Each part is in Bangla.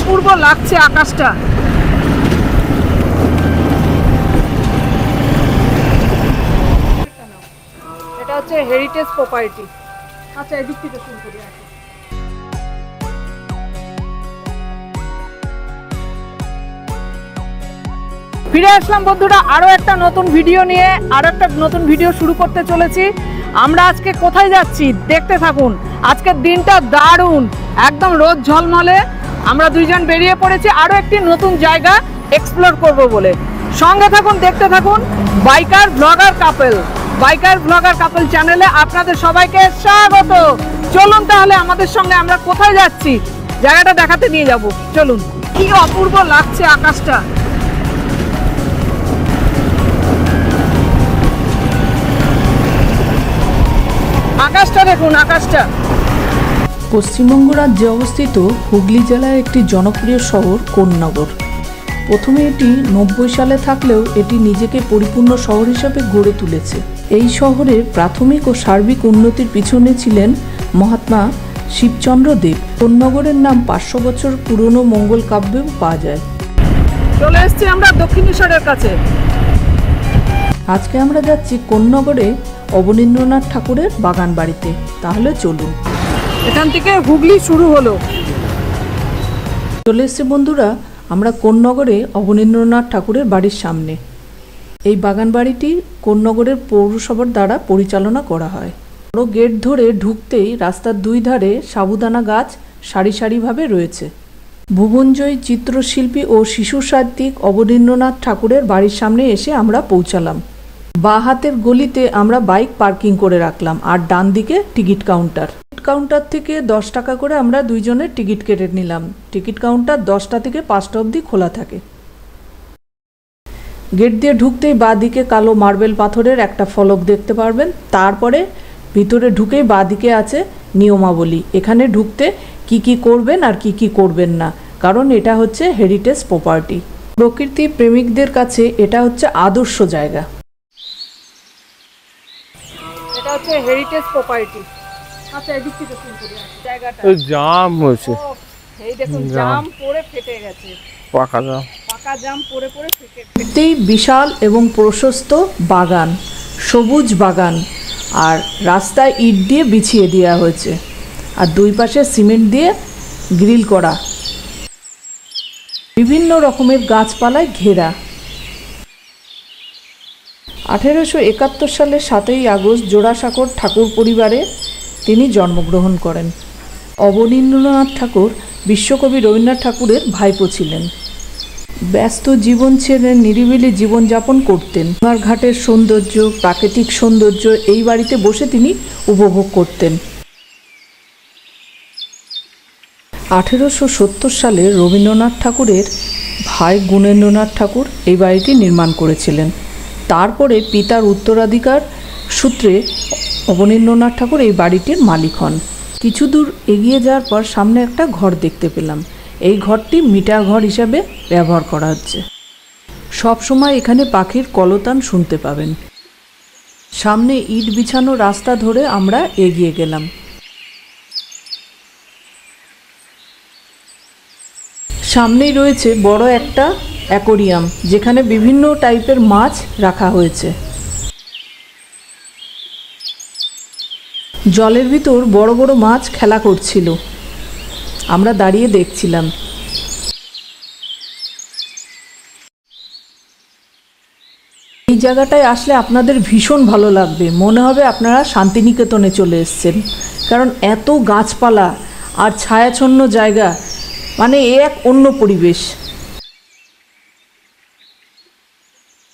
অপূর্ব লাগছে আকাশটা। এটা হচ্ছে হেরিটেজ প্রপার্টি। আচ্ছা, এদিক থেকে শুরু করি। ফিরে আসলাম বন্ধুরা আরো একটা নতুন ভিডিও নিয়ে। আরো একটা নতুন ভিডিও শুরু করতে চলেছি। আমরা আজকে কোথায় যাচ্ছি দেখতে থাকুন। আজকের দিনটা দারুণ, একদম রোদ ঝলমলে। আমরা দুইজন বেরিয়ে পড়েছি আরো একটি নতুন জায়গা এক্সপ্লোর করব বলে। সঙ্গে থাকুন, দেখতে থাকুন বাইকার ব্লগার কাপল। বাইকার ব্লগার কাপল চ্যানেলে আপনাদের সবাইকে স্বাগত। চলুন তাহলে আমাদের সঙ্গে আমরা কোথায় যাচ্ছি জায়গাটা দেখাতে নিয়ে যাব। চলুন। কি অপূর্ব লাগছে আকাশটা। আকাশটা দেখুন, আকাশটা। পশ্চিমবঙ্গ রাজ্যে অবস্থিত হুগলি জেলার একটি জনপ্রিয় শহর কোন্নগর। প্রথমে এটি 90 সালে থাকলেও এটি নিজেকে পরিপূর্ণ শহর হিসাবে গড়ে তুলেছে। এই শহরের প্রাথমিক ও সার্বিক উন্নতির পিছনে ছিলেন মহাত্মা শিবচন্দ্র দেব। কোন্নগরের নাম 500 বছর পুরনো মঙ্গল কাব্যেও পাওয়া যায়। চলে এসেছি আমরা দক্ষিণেশ্বরের কাছে। আজকে আমরা যাচ্ছি কোন্নগরে অবনীন্দ্রনাথ ঠাকুরের বাগান বাড়িতে। তাহলে চলুন। এখান থেকে হুগলি শুরু হলো। চলে এসেছি বন্ধুরা আমরা কোন্নগরে অবনীন্দ্রনাথ ঠাকুরের বাড়ির সামনে। এই বাগান বাড়িটি কোন্নগরের পৌরসভার দ্বারা পরিচালনা করা হয়। বড় গেট ধরে ঢুকতেই রাস্তার দুই ধারে সাবুদানা গাছ সারি সারিভাবে রয়েছে। ভুবনজয়ী চিত্রশিল্পী ও শিশু সাহিত্যিক অবনীন্দ্রনাথ ঠাকুরের বাড়ির সামনে এসে আমরা পৌঁছালাম। বাঁ হাতের গলিতে আমরা বাইক পার্কিং করে রাখলাম, আর ডান দিকে টিকিট কাউন্টার। টিকিট কাউন্টার থেকে 10 টাকা করে আমরা দুইজনের টিকিট কেটে নিলাম। টিকিট কাউন্টার 10টা থেকে 5টা অবধি খোলা থাকে। গেট দিয়ে ঢুকতেই বাঁ দিকে কালো মার্বেল পাথরের একটা ফলক দেখতে পারবেন। তারপরে ভিতরে ঢুকেই বাঁ দিকে আছে নিয়মাবলী। এখানে ঢুকতে কি কি করবেন আর কি কি করবেন না, কারণ এটা হচ্ছে হেরিটেজ প্রপার্টি। প্রকৃতি প্রেমিকদের কাছে এটা হচ্ছে আদর্শ জায়গা। এটা হচ্ছে হেরিটেজ প্রপার্টি। আচ্ছা, এদিক থেকে শুরু করি। জায়গাটা ওই জাম হয়েছে। এই দেখুন, জাম পড়ে ফেটে গেছে। পাকা জাম, পাকা জাম পড়ে পড়ে ফেটে। এতেই বিশাল এবং প্রশস্ত বাগান, সবুজ বাগান, আর রাস্তায় ইট দিয়ে বিছিয়ে দেওয়া হয়েছে, আর দুই পাশে সিমেন্ট দিয়ে গ্রিল করা। বিভিন্ন রকমের গাছপালায় ঘেরা। 1871 সালের 7ই আগস্ট জোড়াসাঁকোর ঠাকুর পরিবারে তিনি জন্মগ্রহণ করেন। অবনীন্দ্রনাথ ঠাকুর বিশ্বকবি রবীন্দ্রনাথ ঠাকুরের ভাইপো ছিলেন। ব্যস্ত জীবন ছেড়ে নিরিবিলি জীবনযাপন করতেন। গঙ্গার ঘাটের সৌন্দর্য, প্রাকৃতিক সৌন্দর্য এই বাড়িতে বসে তিনি উপভোগ করতেন। 1870 সালে রবীন্দ্রনাথ ঠাকুরের ভাই গুণেন্দ্রনাথ ঠাকুর এই বাড়িটি নির্মাণ করেছিলেন। তারপরে পিতার উত্তরাধিকার সূত্রে অবনীন্দ্রনাথ ঠাকুর এই বাড়িটির মালিক হন। কিছু দূর এগিয়ে যাওয়ার পর সামনে একটা ঘর দেখতে পেলাম। এই ঘরটি মিটার ঘর হিসাবে ব্যবহার করা হচ্ছে। সব সময় এখানে পাখির কলতান শুনতে পাবেন। সামনে ইট বিছানো রাস্তা ধরে আমরা এগিয়ে গেলাম। সামনেই রয়েছে বড় একটা অ্যাকোরিয়াম, যেখানে বিভিন্ন টাইপের মাছ রাখা হয়েছে। জলের ভিতর বড় বড় মাছ খেলা করছিল, আমরা দাঁড়িয়ে দেখছিলাম। এই জায়গাটায় আসলে আপনাদের ভীষণ ভালো লাগবে, মনে হবে আপনারা শান্তিনিকেতনে চলে এসেছেন, কারণ এত গাছপালা আর ছায়াছন্ন জায়গা, মানে এক অন্য পরিবেশ।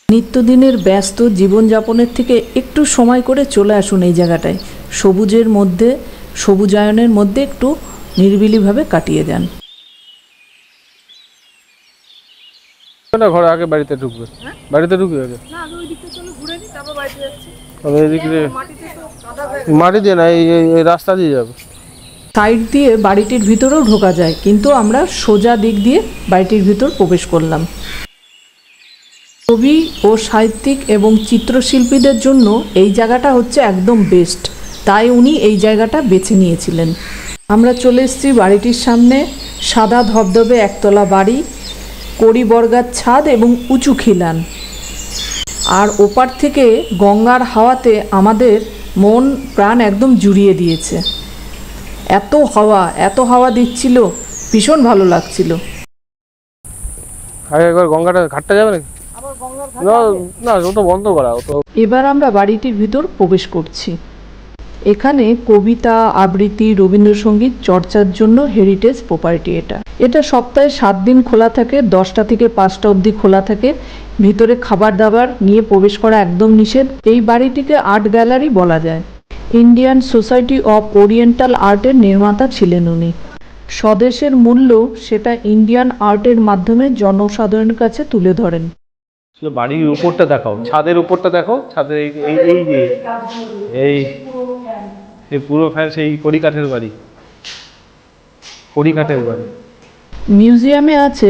নিত্যদিনের ব্যস্ত জীবনযাপনের থেকে একটু সময় করে চলে আসুন এই জায়গাটায়। সবুজের মধ্যে, সবুজায়নের মধ্যে একটু নিরিবিলিভাবে কাটিয়ে যান। ঘরে আগে বাড়িতে ঢুকবে, বাড়িতে ঢুকবে আগে। না, আমি ওই দিকটা চলো ঘুরে নিই, তারপর বাড়িতে যাচ্ছি। তবে এদিক দিয়ে মাটিতে তো কাদা হয়ে গেছে। মাটি দিয়ে না, এই রাস্তা দিয়ে যাবে। সাইড দিয়ে বাড়িটির ভিতরেও ঢোকা যায়, কিন্তু আমরা সোজা দিক দিয়ে বাড়িটির ভিতর প্রবেশ করলাম। কবি ও সাহিত্যিক এবং চিত্রশিল্পীদের জন্য এই জায়গাটা হচ্ছে একদম বেস্ট, তাই উনি এই জায়গাটা বেছে নিয়েছিলেন। আমরা চলে এসেছি বাড়িটির সামনে। সাদা ধবধবে একতলা বাড়ি, কড়ি বর্গার ছাদ এবং উঁচু খিলান। আর ওপার থেকে গঙ্গার হাওয়াতে আমাদের মন প্রাণ একদম জুড়িয়ে দিয়েছে। এত হাওয়া দিচ্ছিল, ভীষণ ভালো লাগছিল। আগে একবার গঙ্গাটা ঘাটটা যাবে নাকি? না না, ও তো বন্ধ করা। ও তো এবার আমরা বাড়িটির ভিতর প্রবেশ করছি। এখানে কবিতা, আবৃত্তি, রবীন্দ্রসঙ্গীত চর্চার জন্য হেরিটেজ প্রপার্টি। এটা সপ্তাহে 7 দিন খোলা থাকে, 10টা থেকে 5টা অবধি খোলা থাকে। ভিতরে খাবার দাবার নিয়ে প্রবেশ করা একদম নিষেধ। এই বাড়িটিকে আর্ট গ্যালারি বলা যায়। ইন্ডিয়ান সোসাইটি অফ ওরিয়েন্টাল আর্টের নির্মাতা ছিলেন উনি। স্বদেশের মূল্য সেটা ইন্ডিয়ান আর্টের মাধ্যমে জনসাধারণের কাছে তুলে ধরেন। বাড়ির উপরটা দেখাও, ছাদের উপরটা দেখো। ছাদের এই পুরো ফ্যান সেই কড়িকাঠের বাড়ি। মিউজিয়ামে আছে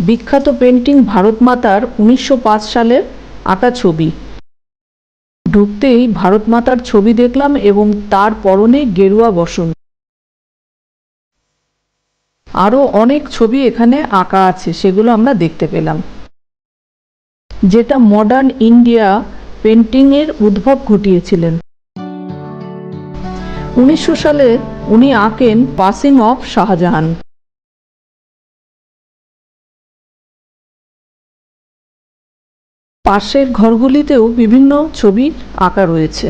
বিখ্যাত পেন্টিং ভারত মাতার 1905 সালের আঁকা ছবি। ঢুকতেই ভারত মাতার ছবি দেখলাম এবং তার পরনে গেরুয়া বসন। আরও অনেক ছবি এখানে আঁকা আছে, সেগুলো আমরা দেখতে পেলাম। যেটা মডার্ন ইন্ডিয়া পেন্টিংয়ের উদ্ভব ঘটিয়েছিলেন। 1900 সালে উনি আঁকেন পাসিং অফ শাহজাহান। পাশের ঘরগুলিতেও বিভিন্ন ছবি আঁকা রয়েছে।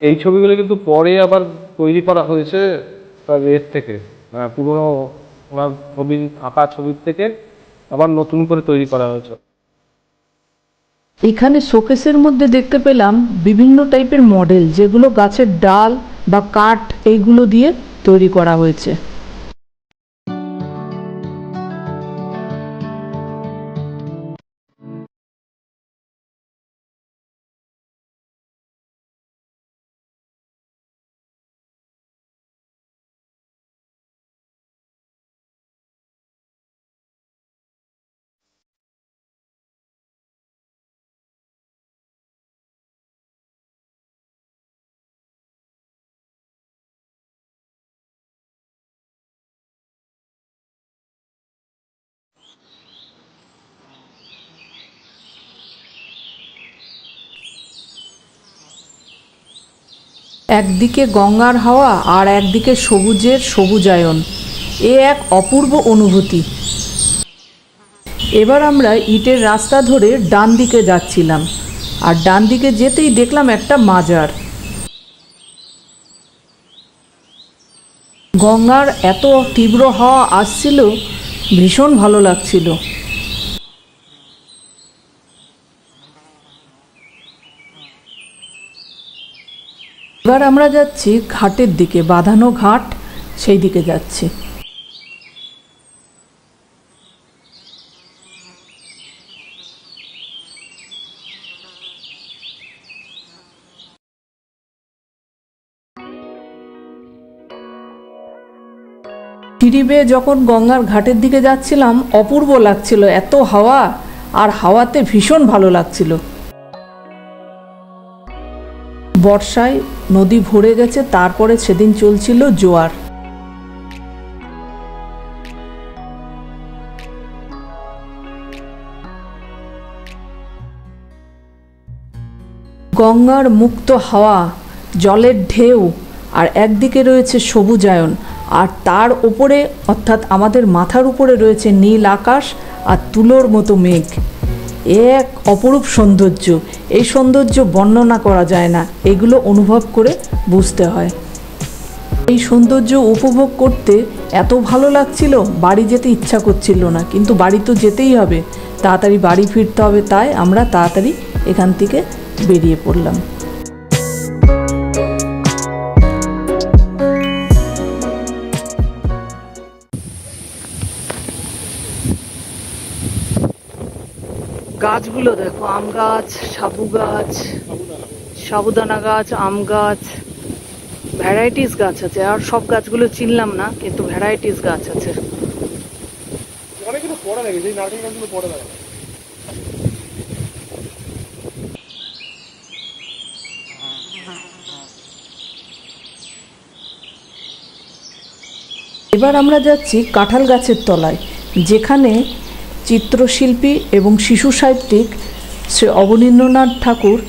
এই ছবিগুলো কিন্তু পরে আবার তৈরি করা হয়েছে তার এর থেকে, পুরোনো ওনার ছবি, আঁকা ছবির থেকে আবার নতুন করে তৈরি করা হয়েছে। এখানে শোকেসের মধ্যে দেখতে পেলাম বিভিন্ন টাইপের মডেল, যেগুলো গাছের ডাল বা কাঠ এইগুলো দিয়ে তৈরি করা হয়েছে। একদিকে গঙ্গার হাওয়া আর একদিকে সবুজের সবুজায়ন, এ এক অপূর্ব অনুভূতি। এবার আমরা ইটের রাস্তা ধরে ডান দিকে যাচ্ছিলাম, আর ডান দিকে যেতেই দেখলাম একটা মাজার। গঙ্গার এত তীব্র হাওয়া আসছিল, ভীষণ ভালো লাগছিল। এবার আমরা যাচ্ছি ঘাটের দিকে, বাঁধানো ঘাট, সেই দিকে যাচ্ছি। সিঁড়ি বেয়ে যখন গঙ্গার ঘাটের দিকে যাচ্ছিলাম, অপূর্ব লাগছিল, এত হাওয়া, আর হাওয়াতে ভীষণ ভালো লাগছিল। বর্ষায় নদী ভরে গেছে, তারপরে সেদিন চলছিল জোয়ার। গঙ্গার মুক্ত হাওয়া, জলের ঢেউ, আর একদিকে রয়েছে সবুজায়ন, আর তার উপরে অর্থাৎ আমাদের মাথার উপরে রয়েছে নীল আকাশ আর তুলোর মতো মেঘ। এক অপরূপ সৌন্দর্য। এই সৌন্দর্য বর্ণনা করা যায় না, এগুলো অনুভব করে বুঝতে হয়। এই সৌন্দর্য উপভোগ করতে এত ভালো লাগছিল, বাড়ি যেতে ইচ্ছা করছিল না, কিন্তু বাড়ি তো যেতেই হবে, তাড়াতাড়ি বাড়ি ফিরতে হবে, তাই আমরা তাড়াতাড়ি এখান থেকে বেরিয়ে পড়লাম। গাছগুলো দেখো, আম গাছ, সাবু গাছ, সাবুদানা গাছ, আম গাছ, ভ্যারাইটিস গাছ আছে। আর সব গাছগুলো চিনলাম না, কিন্তু ভ্যারাইটিস গাছ আছে। অনেকগুলো পড়া লাগে, এই নারকেল গাছগুলো পড়া লাগে। এবার আমরা যাচ্ছি কাঁঠাল গাছের তলায়, যেখানে চিত্রশিল্পী এবং শিশু সাহিত্যিক শ্রী অবনীন্দ্রনাথ ঠাকুর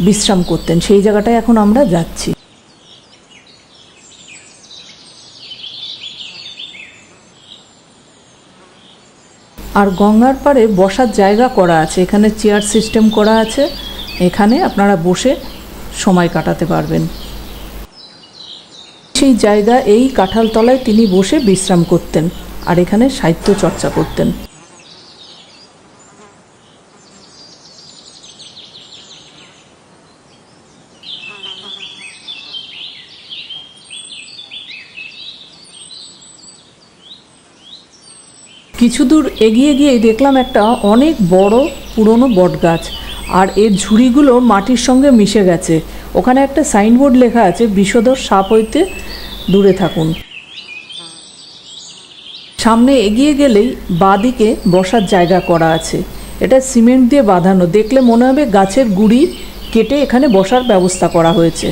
বিশ্রাম করতেন। সেই জায়গাটায় এখন আমরা যাচ্ছি। আর গঙ্গার পাড়ে বসার জায়গা করা আছে, এখানে চেয়ার সিস্টেম করা আছে, এখানে আপনারা বসে সময় কাটাতে পারবেন। সেই জায়গা এই কাঁঠাল তলায় তিনি বসে বিশ্রাম করতেন আর এখানে সাহিত্য চর্চা করতেন। কিছু দূর এগিয়ে গিয়েই দেখলাম একটা অনেক বড় পুরনো বট গাছ, আর এর ঝুড়িগুলো মাটির সঙ্গে মিশে গেছে। ওখানে একটা সাইনবোর্ড লেখা আছে, বিষধর সাপ হইতে দূরে থাকুন। সামনে এগিয়ে গেলেই বাঁদিকে বসার জায়গা করা আছে, এটা সিমেন্ট দিয়ে বাঁধানো। দেখলে মনে হবে গাছের গুঁড়ি কেটে এখানে বসার ব্যবস্থা করা হয়েছে।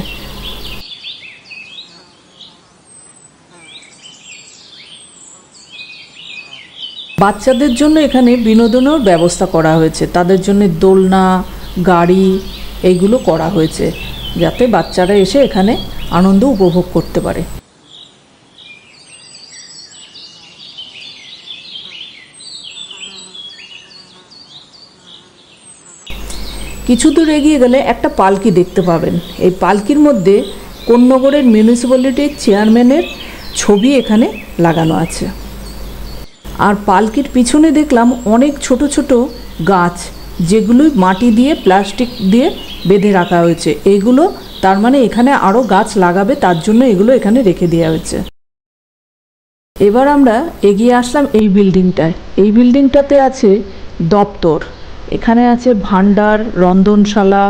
বাচ্চাদের জন্য এখানে বিনোদনের ব্যবস্থা করা হয়েছে, তাদের জন্য দোলনা, গাড়ি এইগুলো করা হয়েছে, যাতে বাচ্চারা এসে এখানে আনন্দ উপভোগ করতে পারে। কিছু দূর এগিয়ে গেলে একটা পালকি দেখতে পাবেন। এই পালকির মধ্যে কোন্নগরের মিউনিসিপ্যালিটির চেয়ারম্যানের ছবি এখানে লাগানো আছে। আর পালকির পিছনে দেখলাম অনেক ছোট ছোট গাছ, যেগুলো মাটি দিয়ে প্লাস্টিক দিয়ে বেঁধে রাখা হয়েছে। এইগুলো তার মানে এখানে আরও গাছ লাগাবে, তার জন্য এগুলো এখানে রেখে দেওয়া হয়েছে। এবার আমরা এগিয়ে আসলাম এই বিল্ডিংটায়। এই বিল্ডিংটাতে আছে দপ্তর, এখানে আছে ভান্ডার, রন্ধনশালা।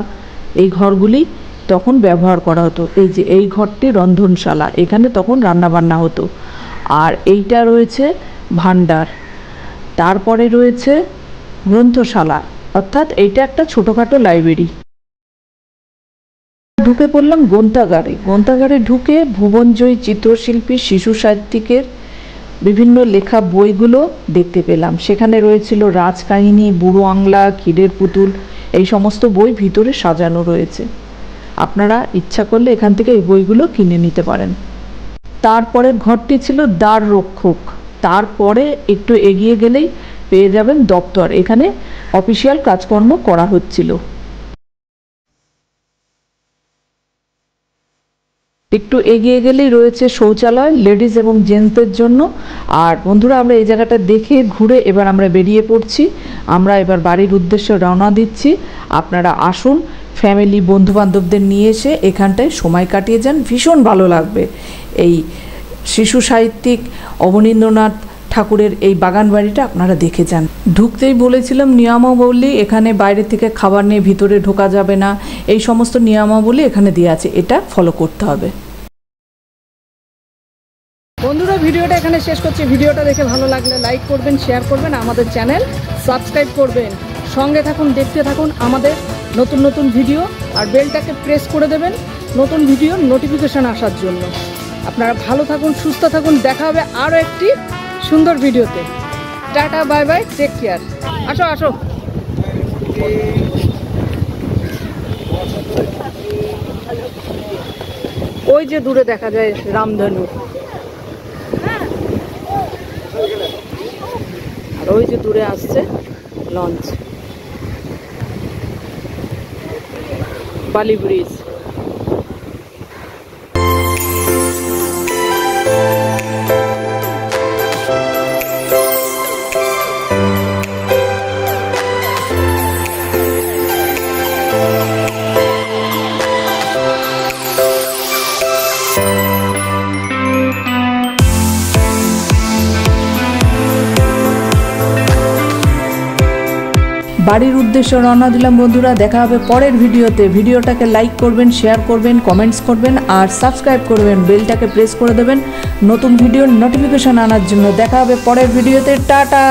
এই ঘরগুলি তখন ব্যবহার করা হতো। এই যে এই ঘরটি রন্ধনশালা, এখানে তখন রান্নাবান্না হতো। আর এইটা রয়েছে ভান্ডার, তারপরে রয়েছে গ্রন্থশালা, অর্থাৎ এইটা একটা ছোটোখাটো লাইব্রেরি। ঢুকে পড়লাম গ্রন্থাগারে। গ্রন্থাগারে ঢুকে ভুবনজয়ী চিত্রশিল্পী, শিশু সাহিত্যিকের বিভিন্ন লেখা বইগুলো দেখতে পেলাম। সেখানে রয়েছিল রাজকাহিনী, বুড়ো আংলা, ক্ষীরের পুতুল, এই সমস্ত বই ভিতরে সাজানো রয়েছে। আপনারা ইচ্ছা করলে এখান থেকে এই বইগুলো কিনে নিতে পারেন। তারপরের ঘরটি ছিল দ্বার রক্ষক। তারপরে একটু এগিয়ে গেলেই পেয়ে যাবেন দপ্তর, এখানে অফিসিয়াল কাজকর্ম করা হচ্ছিল। একটু এগিয়ে গেলেই রয়েছে শৌচালয়, লেডিস এবং জেন্টসদের জন্য। আর বন্ধুরা, আমরা এই জায়গাটা দেখে ঘুরে এবার আমরা বেরিয়ে পড়ছি। আমরা এবার বাড়ির উদ্দেশ্যে রওনা দিচ্ছি। আপনারা আসুন, ফ্যামিলি, বন্ধুবান্ধবদের নিয়ে এসে এখানটায় সময় কাটিয়ে যান, ভীষণ ভালো লাগবে। এই শিশু সাহিত্যিক অবনীন্দ্রনাথ ঠাকুরের এই বাগান বাড়িটা আপনারা দেখে যান। ঢুকতেই বলেছিলাম নিয়মাবলী, এখানে বাইরে থেকে খাবার নিয়ে ভিতরে ঢোকা যাবে না, এই সমস্ত নিয়মাবলী এখানে দেওয়া আছে, এটা ফলো করতে হবে। বন্ধুরা, ভিডিওটা এখানে শেষ করছি। ভিডিওটা দেখে ভালো লাগলে লাইক করবেন, শেয়ার করবেন, আমাদের চ্যানেল সাবস্ক্রাইব করবেন, সঙ্গে থাকুন, দেখতে থাকুন আমাদের নতুন নতুন ভিডিও, আর বেলটাকে প্রেস করে দেবেন নতুন ভিডিওর নোটিফিকেশান আসার জন্য। আপনারা ভালো থাকুন, সুস্থ থাকুন, দেখা হবে আরও একটি সুন্দর ভিডিওতে। Tata, bye bye, take care. আসো আসো। ওই যে দূরে দেখা যায় রামধনু, আর ওই যে দূরে আসছে লঞ্চ, বালি ব্রিজ। বাড়ির উদ্দেশ্যে রওনা দিলাম বন্ধুরা। দেখা হবে পরের ভিডিওতে। ভিডিওটাকে লাইক করবেন, শেয়ার করবেন, কমেন্টস করবেন আর সাবস্ক্রাইব করবেন, বেলটাকে প্রেস করে দেবেন নতুন ভিডিওর নোটিফিকেশন আনার জন্য। দেখা হবে পরের ভিডিওতে। টাটা।